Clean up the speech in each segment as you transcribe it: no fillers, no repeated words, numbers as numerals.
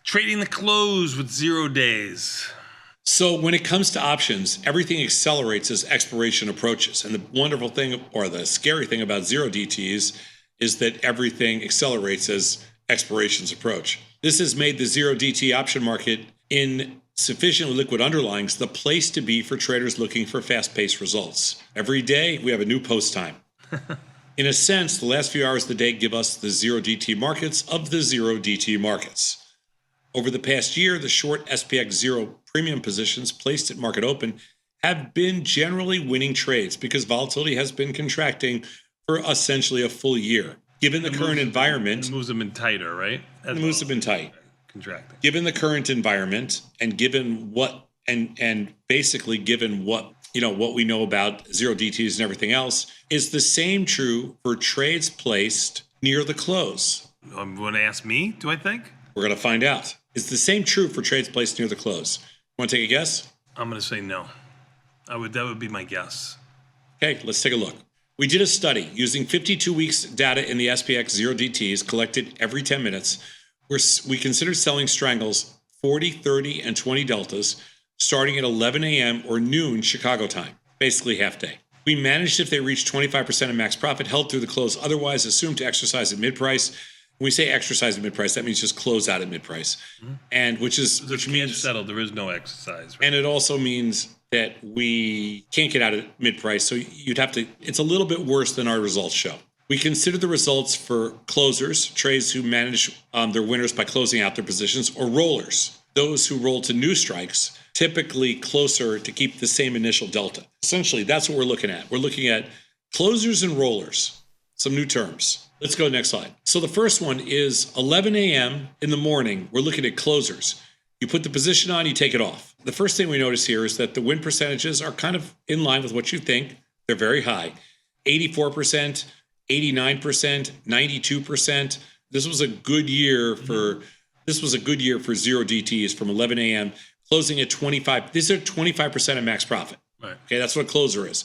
Trading the close with 0 days. So when it comes to options, everything accelerates as expiration approaches. And the wonderful thing, or the scary thing about 0DTs, is that everything accelerates as expirations approach. This has made the 0DT option market in sufficiently liquid underlyings the place to be for traders looking for fast-paced results. Every day, we have a new post time. In a sense, the last few hours of the day give us the 0DT markets of the 0DT markets. Over the past year, the short SPX 0 premium positions placed at market open have been generally winning trades because volatility has been contracting for essentially a full year. Given the current environment, the moves have been tighter, right? The moves have been tight. Contracting. Given the current environment, and given what, and basically given what what we know about 0DTs and everything else, is the same true for trades placed near the close. You want to ask me? Do I think? We're going to find out. Is the same true for trades placed near the close? Want to take a guess? I'm going to say no. That would be my guess. Okay, let's take a look. We did a study using 52 weeks data in the SPX 0DTs collected every 10 minutes. We considered selling strangles 40, 30, and 20 deltas starting at 11 a.m. or noon Chicago time, basically half day. We managed if they reached 25% of max profit, held through the close, otherwise assumed to exercise at mid-price. When we say exercise at mid-price, that means just close out at mid-price. And which means settled, there is no exercise. Right? And it also means that we can't get out at mid-price, so you'd have to, it's a little bit worse than our results show. We consider the results for closers, trades who manage their winners by closing out their positions, or rollers, those who roll to new strikes, typically closer to keep the same initial delta. Essentially, that's what we're looking at. We're looking at closers and rollers, some new terms. Let's go next slide. So the first one is 11 a.m. in the morning. We're looking at closers. You put the position on, you take it off. The first thing we notice here is that the win percentages are kind of in line with what you think. They're very high. 84%, 89%, 92%. This was a good year for 0DTs from 11 a.m. closing at 25. These are 25% of max profit. Right. Okay, that's what a closer is.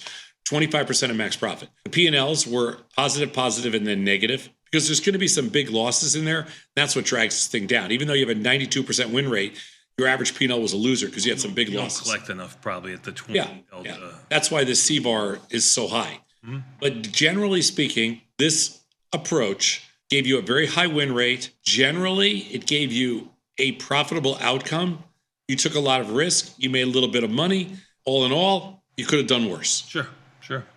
25% of max profit. The P&Ls were positive, and then negative because there's going to be some big losses in there. That's what drags this thing down. Even though you have a 92% win rate, your average P&L was a loser because you had some big losses. You don't collect enough probably at the 20 delta. Yeah. That's why the C-bar is so high. But generally speaking, this approach gave you a very high win rate. Generally, it gave you a profitable outcome. You took a lot of risk. You made a little bit of money. All in all, you could have done worse. Sure.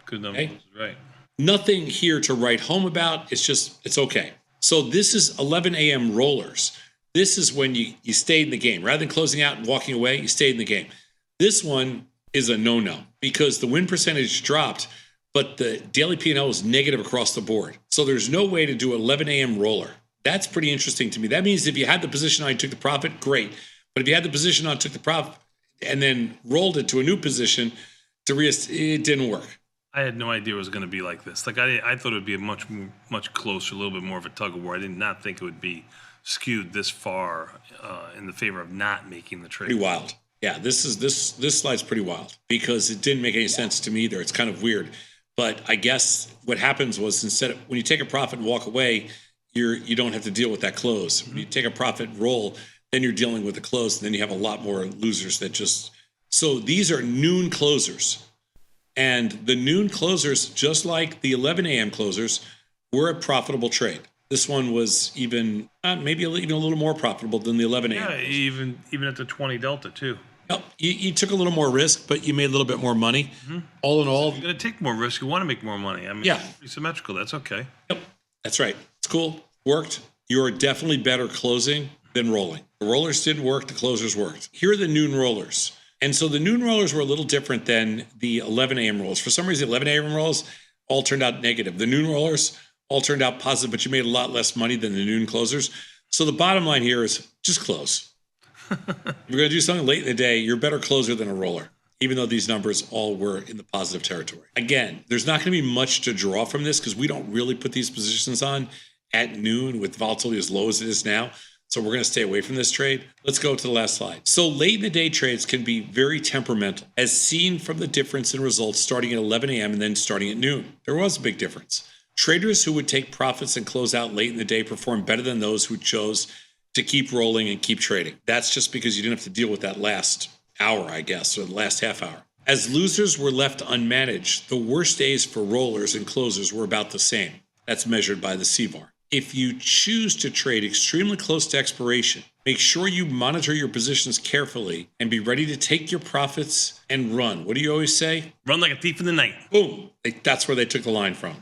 Could have done worse, right. Nothing here to write home about. It's okay. So this is 11 a.m. rollers. This is when you stayed in the game. Rather than closing out and walking away, you stayed in the game. This one is a no-no because the win percentage dropped, but the daily P&L was negative across the board. So there's no way to do 11 a.m. roller. That's pretty interesting to me. That means if you had the position on, you took the profit, great. But if you had the position on, took the profit, and then rolled it to a new position, it didn't work. I had no idea it was going to be like this. Like I thought it would be a much closer, a little bit more of a tug of war. I did not think it would be skewed this far in the favor of not making the trade. Pretty wild. Yeah, this slide's pretty wild because it didn't make any sense to me either. It's kind of weird. But I guess what happens was when you take a profit and walk away, you don't have to deal with that close. When you take a profit and roll, then you're dealing with the close, and then you have a lot more losers that just. So these are noon closers. And the noon closers, just like the 11 a.m. closers, were a profitable trade. This one was even maybe even a little more profitable than the 11 a.m. Yeah, even at the 20 delta too. Yep. You took a little more risk, but you made a little bit more money. All in all, you're going to take more risk. You want to make more money. I mean, yeah, it's pretty symmetrical. That's okay. Yep, that's right. It's cool. Worked. You're definitely better closing than rolling. The rollers didn't work. The closers worked. Here are the noon rollers. And so the noon rollers were a little different than the 11 a.m. rolls. For some reason, 11 a.m. rolls all turned out negative. The noon rollers all turned out positive, but you made a lot less money than the noon closers. So the bottom line here is just close. If you're going to do something late in the day, you're a better closer than a roller, even though these numbers all were in the positive territory. Again, there's not going to be much to draw from this because we don't really put these positions on at noon with volatility as low as it is now. So we're going to stay away from this trade. Let's go to the last slide. So late in the day trades can be very temperamental, as seen from the difference in results starting at 11 a.m. and then starting at noon. There was a big difference. Traders who would take profits and close out late in the day performed better than those who chose to keep rolling and keep trading. That's just because you didn't have to deal with that last hour, I guess, or the last half hour. As losers were left unmanaged, the worst days for rollers and closers were about the same. That's measured by the C-VAR. If you choose to trade extremely close to expiration, make sure you monitor your positions carefully and be ready to take your profits and run. What do you always say? Run like a thief in the night. Boom. That's where they took the line from.